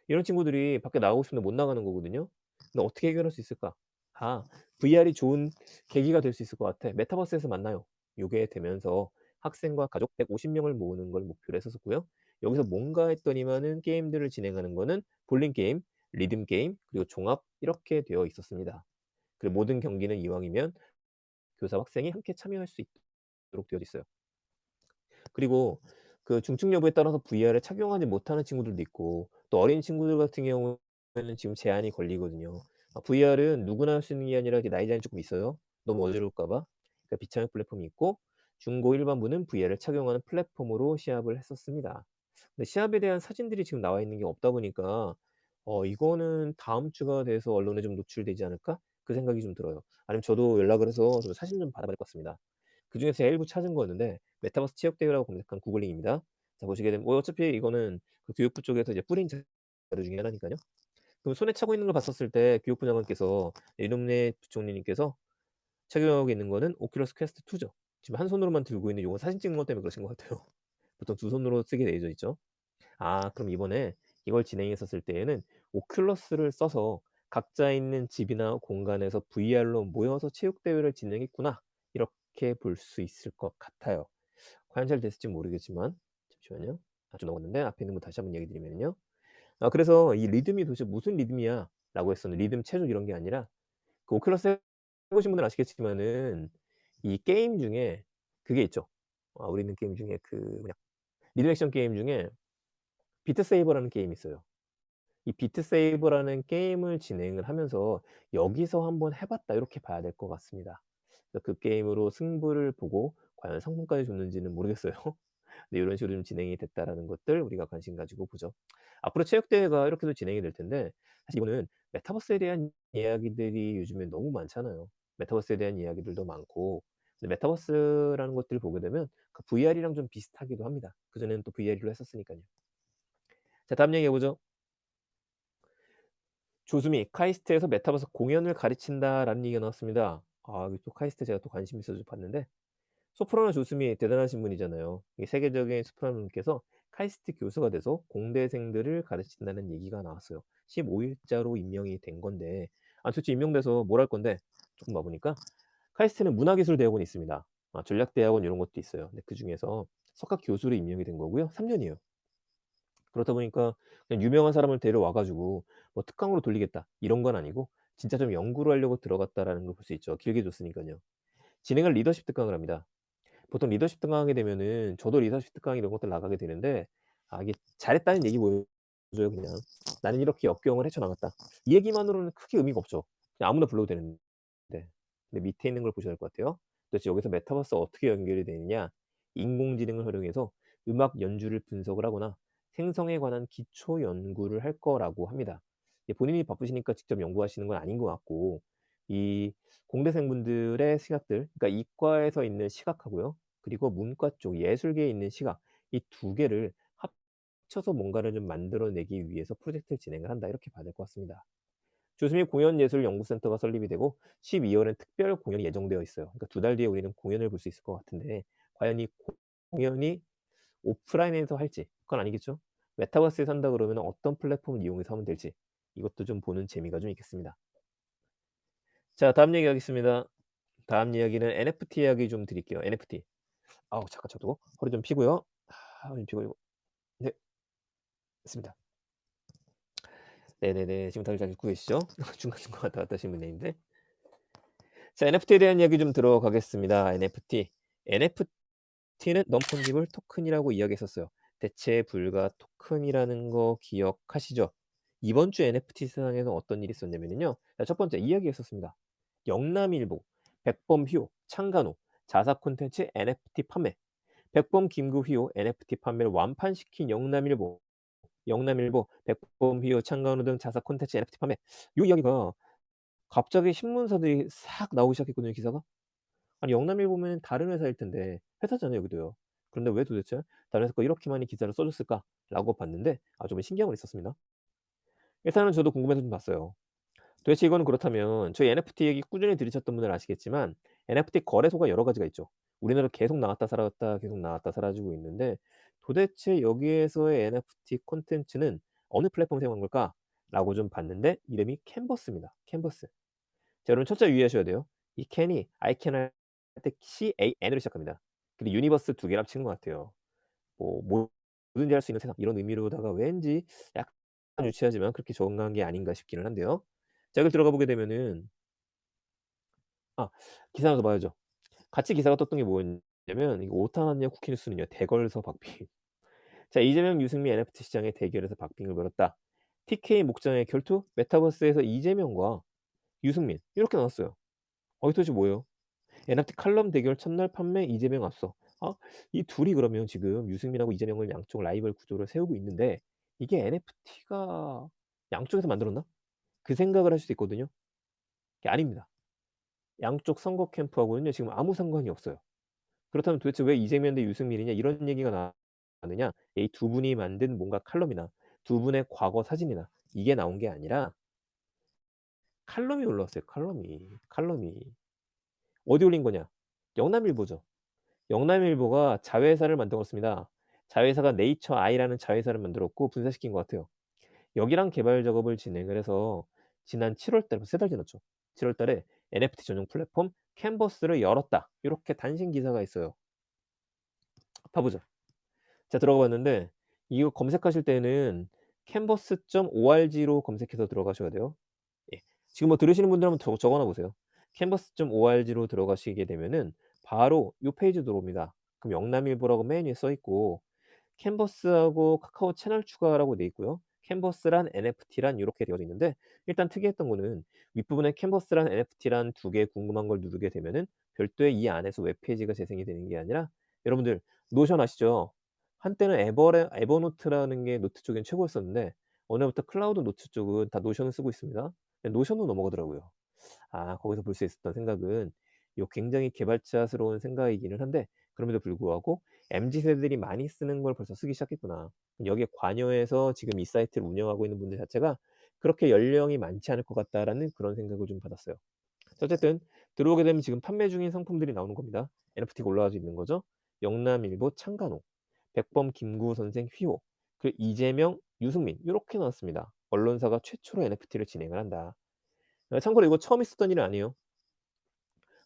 이런 친구들이 밖에 나가고 싶은데 못 나가는 거거든요. 근데 어떻게 해결할 수 있을까? 아 VR이 좋은 계기가 될 수 있을 것 같아. 메타버스에서 만나요. 요게 되면서 학생과 가족 150 명을 모으는 걸 목표로 했었고요. 여기서 뭔가 했더니만은 게임들을 진행하는 거는 볼링 게임, 리듬 게임, 그리고 종합 이렇게 되어 있었습니다. 그리고 모든 경기는 이왕이면 교사와 학생이 함께 참여할 수 있도록 되어 있어요. 그리고 그 중증 여부에 따라서 VR을 착용하지 못하는 친구들도 있고 또 어린 친구들 같은 경우에는 지금 제한이 걸리거든요. VR은 누구나 할 수 있는 게 아니라 이게 나이 제한이 쪼끔 있어요. 너무 어지러울까 봐. 그러니까 비창형 플랫폼이 있고 중고 일반부는 VR을 착용하는 플랫폼으로 시합을 했었습니다. 근데 시합에 대한 사진들이 지금 나와 있는 게 없다 보니까 '이거는 다음 주가 돼서 언론에 좀 노출되지 않을까?' 그 생각이 좀 들어요. 아니면 저도 연락을 해서 좀 사진 좀 받아봐야 될 것 같습니다. 그중에서 제가 일부 찾은 거였는데 메타버스 체육대회라고 검색한 구글 링입니다. 자 보시게 되면 어차피 이거는 그 교육부 쪽에서 이제 뿌린 자료 중에 하나니까요. 그럼 손에 차고 있는 걸 봤었을 때 교육부 장관께서 이nom래 부총리님께서 착용하고 있는 거는 오큘러스 퀘스트 2 죠. 지금 한 손으로만 들고 있는 요건 사진 찍는 것 때문에 그러신 것 같아요. 보통 두 손으로 쓰게 되어 있죠. 그럼 이번에 이걸 진행했었을 때에는 오큘러스를 써서 각자 있는 집이나 공간에서 VR로 모여서 체육 대회를 진행했구나. 이렇게 볼 수 있을 것 같아요. 과연 잘 됐을지 모르겠지만 잠시만요. 좀 넘어갔는데 앞에 있는 거 다시 한번 얘기 드리면요. 그래서 "이 리듬이 도대체 무슨 리듬이야?"라고 했었는데 리듬 체조 이런 게 아니라 그 오큘러스 해 보신 분들은 아시겠지만은 이 게임 중에 그게 있죠. 우리 있는 게임 중에 그 뭐냐 리듬 액션 게임 중에 비트 세이버라는 게임이 있어요. 이 비트 세이버라는 게임을 진행을 하면서 '여기서 한번 해 봤다.' 이렇게 봐야 될 것 같습니다. 그래서 그 게임으로 승부를 보고 과연 상품까지 줬는지는 모르겠어요. 네 이런 식으로 좀 진행이 됐다라는 것들 우리가 관심 가지고 보죠. 앞으로 체육대회가 이렇게도 진행이 될 텐데 사실 이거는 메타버스에 대한 이야기들이 요즘에 너무 많잖아요. 메타버스에 대한 이야기들도 많고 근데 메타버스라는 것들을 보게 되면 그 VR이랑 좀 비슷하기도 합니다. 그전에는 또 VR로 했었으니깐요. 자 다음 얘기해 보죠. 조수미 카이스트에서 메타버스 공연을 가르친다라는 얘기가 나왔습니다. 아 이또 카이스트 제가 또 관심 있어서 봤는데 소프라노 조수미 대단하신 분이잖아요. 이 세계적인 소프라노님께서 카이스트 교수가 돼서 공대생들을 가르친다는 얘기가 나왔어요. 15 일자로 임명이 된 건데 도대체 임명돼서 뭘 할 건데 조금 봐 보니까 카이스트는 문화기술대학원이 있습니다. 전략대학원 이런 것도 있어요. 근데 그중에서 석학 교수로 임명이 된 거고요. 3 년이에요. 그렇다 보니까 그냥 유명한 사람을 데려와 가지고 뭐 특강으로 돌리겠다 이런 건 아니고 진짜 좀 연구를 하려고 들어갔다라는 걸 볼 수 있죠. 길게 줬으니깐요. 진행을 리더십 특강을 합니다. 보통 리더십 특강하게 되면은 저도 리더십 특강 이런 것들 나가게 되는데 이게 잘했다는 얘기 보여줘요 그냥. "나는 이렇게 역경을 헤쳐나갔다." 이 얘기만으로는 크게 의미가 없죠. 그냥 아무나 불러도 되는데. 근데 밑에 있는 걸 보셔야 할 것 같아요. 도대체 여기서 메타버스가 어떻게 연결이 되느냐. 인공지능을 활용해서 음악 연주를 분석을 하거나 생성에 관한 기초 연구를 할 거라고 합니다. 이게 본인이 바쁘시니까 직접 연구하시는 건 아닌 것 같고 이 공대생분들의 시각들 그러니까 이과에서 있는 시각하고요. 그리고 문과 쪽 예술계에 있는 시각 이 두 개를 합쳐서 뭔가를 좀 만들어내기 위해서 프로젝트를 진행을 한다. 이렇게 봐야 될 것 같습니다. 조수미 공연예술연구센터가 설립이 되고 12 월엔 특별 공연이 예정되어 있어요. 그러니까 2달 뒤에 우리는 공연을 볼 수 있을 것 같은데 과연 이 공연이 오프라인에서 할지 그건 아니겠죠. 메타버스에서 한다 그러면 어떤 플랫폼을 이용해서 하면 될지 이것도 좀 보는 재미가 좀 있겠습니다. 자 다음 얘기하겠습니다. 다음 이야기는 NFT 이야기 좀 드릴게요. NFT. 아우 잠깐 저도 허리 좀 펴고요. 허리 좀 펴고 네 됐습니다. 네네네. 지금 다들 잘 듣고 계시죠? 중간중간 왔다 갔다 하시는 분인데. 자 NFT에 대한 이야기 좀 들어가겠습니다. NFT. NFT는 non fungible 토큰이라고 이야기했었어요. 대체 불가 토큰이라는 거 기억하시죠? 이번 주 NFT 시장에는 어떤 일이 있었냐면요. 자 첫 번째 이야기했었습니다. 영남일보, 백범휘호, 창간호, 자사 콘텐츠 NFT 판매. 백범 김구휘호 NFT 판매를 완판시킨 영남일보, 백범휘호, 창간호 등 자사 콘텐츠 NFT 판매. 요 이야기가 갑자기 신문사들이 싹 나오기 시작했거든요, 기사가. 아니 영남일보면은 다른 회사일 텐데 회사잖아요, 여기도요. 그런데 왜 도대체 다른 회사가 이렇게 많이 기사를 써 줬을까라고 봤는데 좀 신기한 건 있었습니다. 일단은 저도 궁금해서 좀 봤어요. 도대체 이거는 그렇다면 저희 NFT 얘기 꾸준히 들으셨던 분들은 아시겠지만 NFT 거래소가 여러 가지가 있죠. 우리나라로 계속 나왔다 사라졌다 계속 나왔다 사라지고 있는데 도대체 여기에서의 NFT 콘텐츠는 어느 플랫폼을 사용한 걸까라고 좀 봤는데 이름이 캔버스입니다. 캔버스. 자 여러분 첫째 유의하셔야 돼요. 이 캔이 I can 할 때 CAN으로 시작합니다. 근데 유니버스 두 개를 합치는 것 같아요. 뭐 뭐든지 할 수 있는 세상 이런 의미로다가 왠지 약간 유치하지만 그렇게 정확한 게 아닌가 싶기는 한데요. 자 여기 들어가 보게 되면은 기사 하나 더 봐야죠. 같이 기사가 떴던 게 뭐였냐면 이거 오타 났냐 쿠키뉴스는요. 대걸서 박빙. 자 이재명 유승민 NFT 시장의 대결에서 박빙을 벌였다. TK 목장의 결투? 메타버스에서 이재명과 유승민 이렇게 나왔어요. 이게 도대체 뭐예요? NFT 칼럼 대결 첫날 판매 이재명 앞서. 이 둘이 그러면 지금 유승민하고 이재명을 양쪽 라이벌 구도를 세우고 있는데 이게 NFT가 양쪽에서 만들었나? 그 생각을 할 수도 있거든요. 그게 아닙니다. 양쪽 선거 캠프하고는요 지금 아무 상관이 없어요. 그렇다면 도대체 왜 이재명 대 유승민이냐 이런 얘기가 나느냐? 이 두 분이 만든 뭔가 칼럼이나 두 분의 과거 사진이나 이게 나온 게 아니라 칼럼이 올라왔어요, 칼럼이. 어디 올린 거냐? 영남일보죠. 영남일보가 자회사를 만들었습니다. 자회사가 네이처 아이라는 자회사를 만들었고 분사시킨 것 같아요. 여기랑 개발 작업을 진행을 해서 지난 7월 달에 벌써 3달 지났죠. 7월 달에 NFT 전용 플랫폼 캔버스를 열었다. 요렇게 단신 기사가 있어요. 봐 보죠. 자 들어가 봤는데 이거 검색하실 때는 canvas.org로 검색해서 들어가셔야 돼요. 예. 지금 뭐 들으시는 분들 한번 적어 놔 보세요. canvas.org로 들어가시게 되면은 바로 요 페이지 들어옵니다. 그럼 영남일보라고 맨 위에 써 있고 캔버스하고 카카오 채널 추가라고 돼 있고요. 캔버스란 NFT란 요렇게 되어져 있는데 일단 특이했던 거는 윗부분에 캔버스란 NFT란 두 개 궁금한 걸 누르게 되면은 별도의 이 안에서 웹페이지가 재생이 되는 게 아니라 여러분들 노션 아시죠? 한때는 에버노트라는 게 노트 쪽엔 최고였었는데 어느 날부터 클라우드 노트 쪽은 다 노션을 쓰고 있습니다. 노션으로 넘어가더라고요. 거기서 볼 수 있었던 생각은 요 굉장히 개발자스러운 생각이기는 한데 그럼에도 불구하고 MZ 세대들이 많이 쓰는 걸 벌써 쓰기 시작했구나. 여기에 관여해서 지금 이 사이트를 운영하고 있는 분들 자체가 그렇게 연령이 많지 않을 것 같다.'라는 그런 생각을 좀 받았어요. 어쨌든 들어오게 되면 지금 판매 중인 상품들이 나오는 겁니다. NFT가 올라와져 있는 거죠. 영남일보 창간호, 백범 김구 선생 휘호, 그리고 이재명 유승민 요렇게 나왔습니다. 언론사가 최초로 NFT를 진행을 한다. 참고로 이거 처음 있었던 일은 아니에요.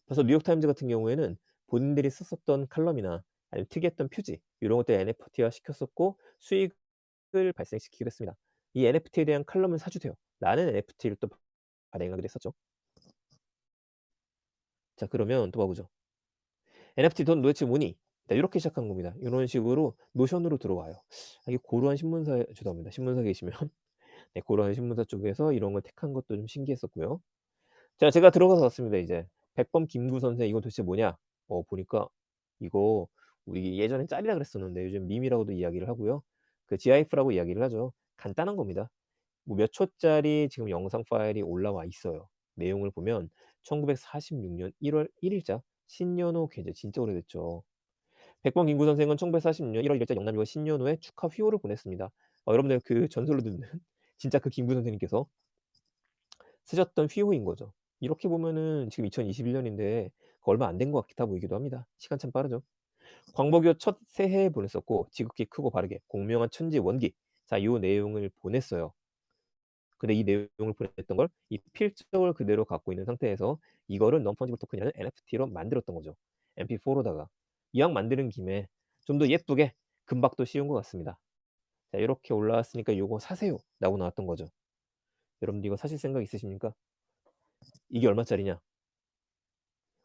벌써 뉴욕타임즈 같은 경우에는 본인들이 썼었던 칼럼이나 아니면 특이했던 표지 요런 것들 NFT화 시켰었고 수익을 발생시키기도 했습니다. "이 NFT에 대한 칼럼을 사 주세요."라는 NFT를 또 발행하기도 했었죠. 자 그러면 또 봐 보죠. "NFT 넌 도대체 뭐니?" 자 요렇게 시작한 겁니다. 요런 식으로 노션으로 들어와요. 이게 고루한 신문사에 죄송합니다. 신문사 계시면 네 고루한 신문사 쪽에서 이런 걸 택한 것도 좀 신기했었고요. 자 제가 들어가서 봤습니다 이제. 백범 김구 선생 이거 도대체 뭐냐? 보니까 이거 우리 예전엔 짤이라 그랬었는데 요즘 밈이라고도 이야기를 하고요. 그 GIF라고 이야기를 하죠. 간단한 겁니다. 뭐 몇 초짜리 지금 영상 파일이 올라와 있어요. 내용을 보면 1946년 1월 1 일자 신년호 게재 진짜 오래됐죠. 백범 김구 선생은 1946년 1월 1 일자 영남일보 신년호에 축하 휘호를 보냈습니다. 여러분들 그 전설로 듣는 진짜 그 김구 선생님께서 쓰셨던 휘호인 거죠. 이렇게 보면은 지금 2021 년인데 얼마 안 된 것 같아 보이기도 합니다. 시간 참 빠르죠. 광복요 첫 새해에 보냈었고 지극히 크고 바르게 공명한 천지 원기. 자 요 내용을 보냈어요. 근데 이 내용을 보냈던 걸 이 필적을 그대로 갖고 있는 상태에서 이거를 non fungible token이라는 NFT로 만들었던 거죠. MP4로다가. 이왕 만드는 김에 좀 더 예쁘게 금박도 씌운 것 같습니다. 자 요렇게 올라왔으니까 "요거 사세요."라고 나왔던 거죠. 여러분들 이거 사실 생각 있으십니까? 이게 얼마짜리냐?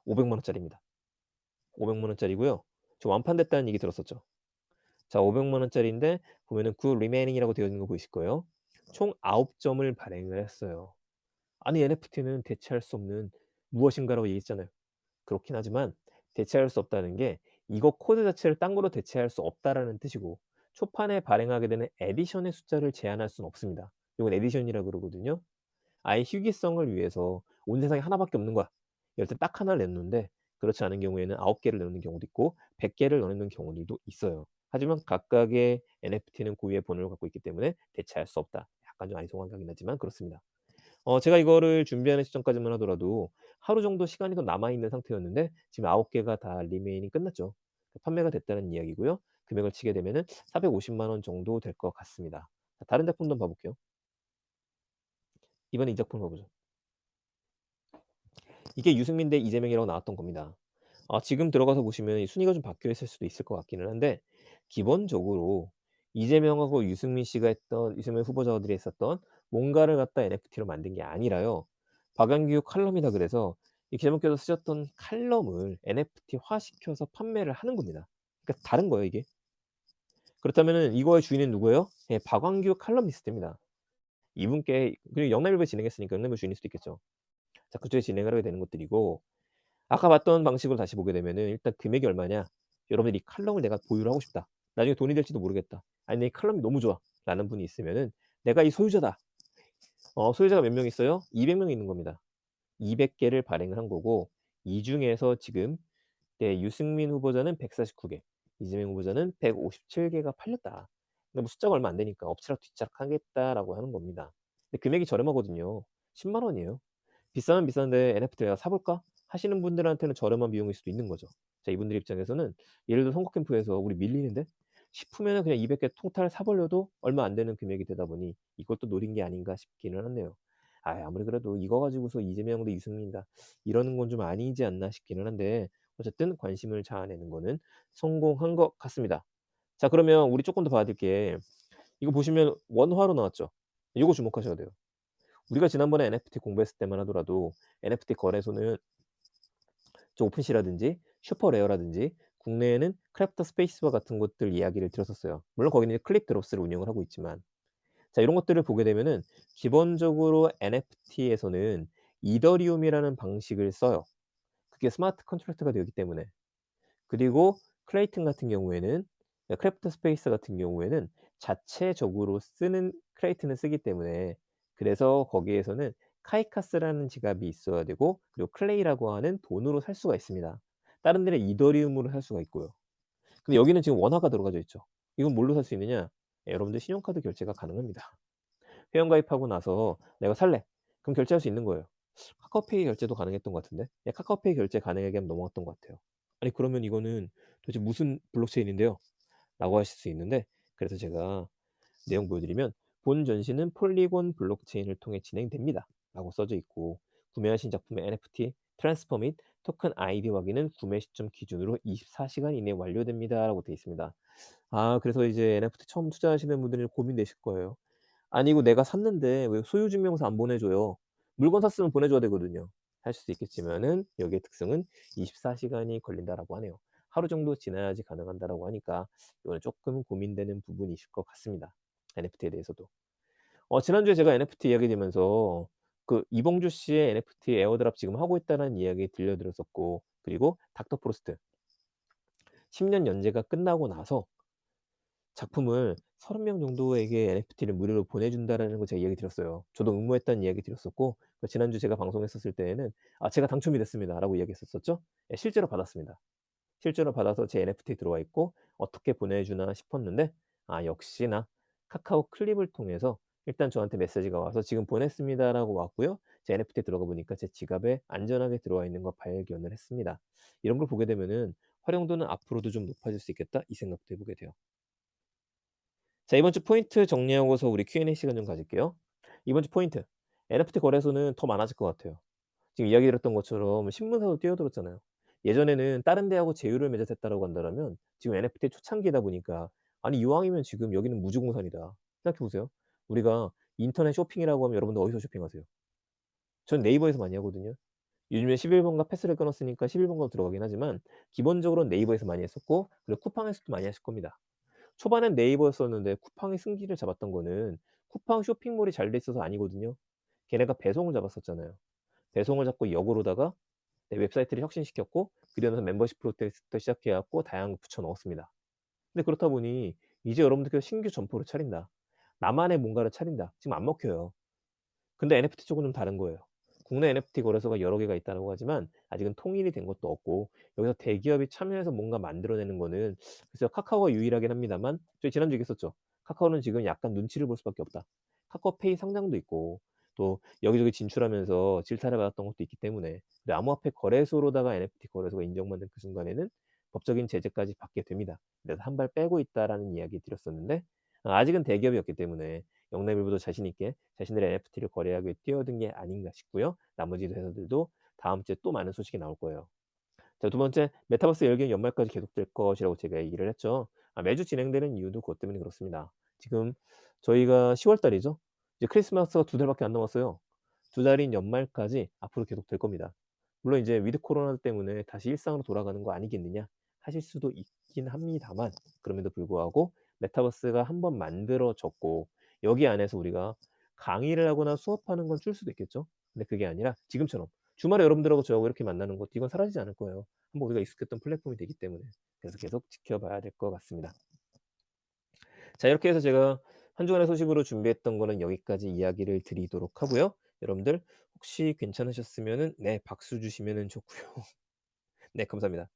500만 원짜리입니다. 500만 원짜리고요. 좀 완판됐다는 얘기 들었었죠. 자 500만 원짜리인데 보면은 good remaining이라고 되어 있는 거 보이실 거예요. 총 9 점을 발행을 했어요. 아니 NFT는 대체할 수 없는 무엇인가라고 얘기했잖아요. 그렇긴 하지만 대체할 수 없다는 게 이거 코드 자체를 딴 거로 대체할 수 없다라는 뜻이고 초판에 발행하게 되는 에디션의 숫자를 제한할 수는 없습니다. 이건 에디션이라 그러거든요. 아예 희귀성을 위해서 온 세상에 하나밖에 없는 거야. 이럴 때 딱 하나를 내놓는데 그렇지 않은 경우에는 9 개를 내놓는 경우도 있고 100 개를 내놓는 경우들도 있어요. 하지만 각각의 NFT는 고유의 번호를 갖고 있기 때문에 대체할 수 없다. 약간 좀 아이송하긴 하지만 그렇습니다. 제가 이거를 준비하는 시점까지만 하더라도 하루 정도 시간이 더 남아 있는 상태였는데 지금 9 개가 다 리메인이 끝났죠. 판매가 됐다는 이야기고요. 금액을 치게 되면은 450만 원 정도 될 것 같습니다. 자 다른 작품도 한번 봐 볼게요. 이번에 이 작품 봐 보죠. 이게 유승민 대 이재명이라고 나왔던 겁니다. 지금 들어가서 보시면 이 순위가 좀 바뀌어 있을 수도 있을 것 같기는 한데 기본적으로 이재명하고 유승민 씨가 했던 유승민 후보자들이 했었던 뭔가를 갖다 NFT로 만든 게 아니라요. 박완규 칼럼이다 그래서 이 제목께서 쓰셨던 칼럼을 NFT화 시켜서 판매를 하는 겁니다. 그러니까 다른 거예요 이게. 그렇다면은 이거의 주인은 누구예요? 예 박완규 칼럼니스트입니다. 이분께 그리고 영남일보에 진행했으니까 영남일보 주인일 수도 있겠죠. 자 그쪽에 진행을 하게 되는 것들이고 아까 봤던 방식으로 다시 보게 되면은 일단 금액이 얼마냐? 여러분들 이 칼럼을 내가 보유를 하고 싶다. 나중에 돈이 될지도 모르겠다. 아니 내 이 칼럼이 너무 좋아. 라는 분이 있으면은 내가 이 소유자다. 소유자가 몇 명 있어요? 200 명이 있는 겁니다. 200 개를 발행을 한 거고 이 중에서 지금 네 유승민 후보자는 149 개, 이재명 후보자는 157 개가 팔렸다. 근데 뭐 숫자가 얼마 안 되니까 엎치락뒤치락 하겠다라고 하는 겁니다. 근데 금액이 저렴하거든요. 10만 원이에요. 비싸면 비싼데 'NFT 내가 사 볼까?' 하시는 분들한테는 저렴한 비용일 수도 있는 거죠. 자 이분들 입장에서는 예를 들어 선거 캠프에서 '우리 밀리는데?' 싶으면은 그냥 200개 통탈 사 버려도 얼마 안 되는 금액이 되다 보니 이것도 노린 게 아닌가 싶기는 하네요. 아무리 그래도 이거 가지고서 이재명 대 유승민이다 이러는 건 좀 아니지 않나 싶기는 한데 어쨌든 관심을 자아내는 거는 성공한 것 같습니다. 자 그러면 우리 쪼끔 더 봐야 될 게 이거 보시면 원화로 나왔죠. 요거 주목하셔야 돼요. 우리가 지난번에 NFT 공부했을 때만 하더라도 NFT 거래소는 저 오픈시라든지 슈퍼레어라든지 국내에는 크래프터 스페이스와 같은 것들 이야기를 들었었어요. 물론 거기는 이제 클립드롭스를 운영을 하고 있지만 자 이런 것들을 보게 되면은 기본적으로 NFT에서는 이더리움이라는 방식을 써요. 그게 스마트 컨트랙트가 되었기 때문에. 그리고 클레이튼 같은 경우에는 크래프트 스페이스 같은 경우에는 자체적으로 쓰는 크레이튼을 쓰기 때문에 그래서 거기에서는 카이카스라는 지갑이 있어야 되고 그리고 클레이라고 하는 돈으로 살 수가 있습니다. 다른 데는 이더리움으로 살 수가 있고요. 근데 여기는 지금 원화가 들어가져 있죠. 이건 뭘로 살 수 있느냐? 여러분들 신용카드 결제가 가능합니다. 회원가입하고 나서 '내가 살래.' 그럼 결제할 수 있는 거예요. 카카오페이 결제도 가능했던 것 같은데. 예, 카카오페이 결제 가능하게 하면 넘어갔던 것 같아요. 아니 그러면 이거는 도대체 무슨 블록체인인데요? 라고 하실 수 있는데, 그래서 제가 내용 보여드리면 "본 전시는 폴리곤 블록체인을 통해 진행됩니다." 라고 써져 있고, 구매하신 작품의 NFT 트랜스퍼 및 토큰 아이디 확인은 구매 시점 기준으로 24 시간 이내에 완료됩니다.'라고 되어 있습니다. 아, 그래서 이제 NFT 처음 투자하시는 분들은 고민되실 거예요. '아니 이거 내가 샀는데 왜 소유 증명서 안 보내줘요?' 물건 샀으면 보내줘야 되거든요. 하실 수 있겠지만은 여기의 특성은 24 시간이 걸린다라고 하네요. 하루 정도 지나야지 가능한다라고 하니까 이거는 쪼끔 고민되는 부분이실 것 같습니다, NFT에 대해서도. 지난주에 제가 NFT 이야기 드리면서 그 이봉주 씨의 NFT 에어드랍 지금 하고 있다는 이야기 들려드렸었고, 그리고 닥터 프로스트 10년 연재가 끝나고 나서 작품을 30명 정도에게 NFT를 무료로 보내준다라는 거 제가 이야기 드렸어요. 저도 응모했다는 이야기 드렸었고, 지난주 제가 방송했었을 때에는 "아 제가 당첨이 됐습니다."라고 이야기했었었죠. 예, 실제로 받았습니다. 실제로 받아서 제 NFT 들어와 있고 '어떻게 보내주나.' 싶었는데, 아 역시나 카카오 클립을 통해서 일단 저한테 메시지가 와서 "지금 보냈습니다."라고 왔고요. 제 NFT 들어가 보니까 제 지갑에 안전하게 들어와 있는 거 발견을 했습니다. 이런 걸 보게 되면은 '활용도는 앞으로도 좀 높아질 수 있겠다.' 이 생각도 해 보게 돼요. 자, 이번 주 포인트 정리하고서 우리 Q&A 시간 좀 가질게요. 이번 주 포인트. NFT 거래소는 더 많아질 것 같아요. 지금 이야기 드렸던 것처럼 신문사도 뛰어들었잖아요. 예전에는 다른 데하고 제휴를 맺었다라고 한다라면 지금 NFT 초창기다 보니까 '아니 이왕이면 지금 여기는 무주공산이다.' 생각해 보세요. 우리가 인터넷 쇼핑이라고 하면 여러분들 어디서 쇼핑하세요? 전 네이버에서 많이 하거든요. 요즘에 11번가 패스를 끊었으니까 11번가로 들어가긴 하지만 기본적으로는 네이버에서 많이 했었고, 그리고 쿠팡에서도 많이 하실 겁니다. 초반엔 네이버였었는데 쿠팡이 승기를 잡았던 거는 쿠팡 쇼핑몰이 잘 돼 있어서 아니거든요. 걔네가 배송을 잡았었잖아요. 배송을 잡고 역으로다가 내 웹사이트를 혁신시켰고, 그러면서 멤버십 프로젝트부터 시작해 갖고 다양한 거 붙여 넣었습니다. 근데 그렇다 보니 이제 여러분들께서 신규 점포를 차린다, 나만의 뭔가를 차린다, 지금 안 먹혀요. 근데 NFT 쪽은 좀 다른 거예요. 국내 NFT 거래소가 여러 개가 있다고 하지만 아직은 통일이 된 것도 없고, 여기서 대기업이 참여해서 뭔가 만들어내는 거는 글쎄요 카카오가 유일하긴 합니다만, 저희 지난주에 얘기했었죠. 카카오는 지금 약간 눈치를 볼 수밖에 없다. 카카오페이 상장도 있고 또 여기저기 진출하면서 질타를 받았던 것도 있기 때문에, 근데 암호화폐 거래소로다가 NFT 거래소가 인정받는 그 순간에는 법적인 제재까지 받게 됩니다. 그래서 한 발 빼고 있다라는 이야기 드렸었는데, 아직은 대기업이었기 때문에 영남일보도 자신 있게 자신들의 NFT를 거래하기 위해 뛰어든 게 아닌가 싶고요. 나머지 회사들도 다음 주에 또 많은 소식이 나올 거예요. 자, 두 번째, 메타버스 열기는 연말까지 계속될 것이라고 제가 얘기를 했죠. 매주 진행되는 이유도 그것 때문에 그렇습니다. 지금 저희가 10월 달이죠. 이제 크리스마스가 두 달밖에 안 남았어요. 두 달인 연말까지 앞으로 계속될 겁니다. 물론 이제 위드 코로나 때문에 다시 일상으로 돌아가는 거 아니겠느냐 하실 수도 있긴 합니다만, 그럼에도 불구하고 메타버스가 한번 만들어졌고 여기 안에서 우리가 강의를 하거나 수업하는 건 줄 수도 있겠죠. 근데 그게 아니라 지금처럼 주말에 여러분들하고 저하고 이렇게 만나는 것도 이건 사라지지 않을 거예요. 한번 우리가 익숙했던 플랫폼이 되기 때문에. 그래서 계속 지켜봐야 될 것 같습니다. 자, 이렇게 해서 제가 한 주간의 소식으로 준비했던 거는 여기까지 이야기를 드리도록 하고요. 여러분들 혹시 괜찮으셨으면은 네 박수 주시면은 좋고요. 네, 감사합니다.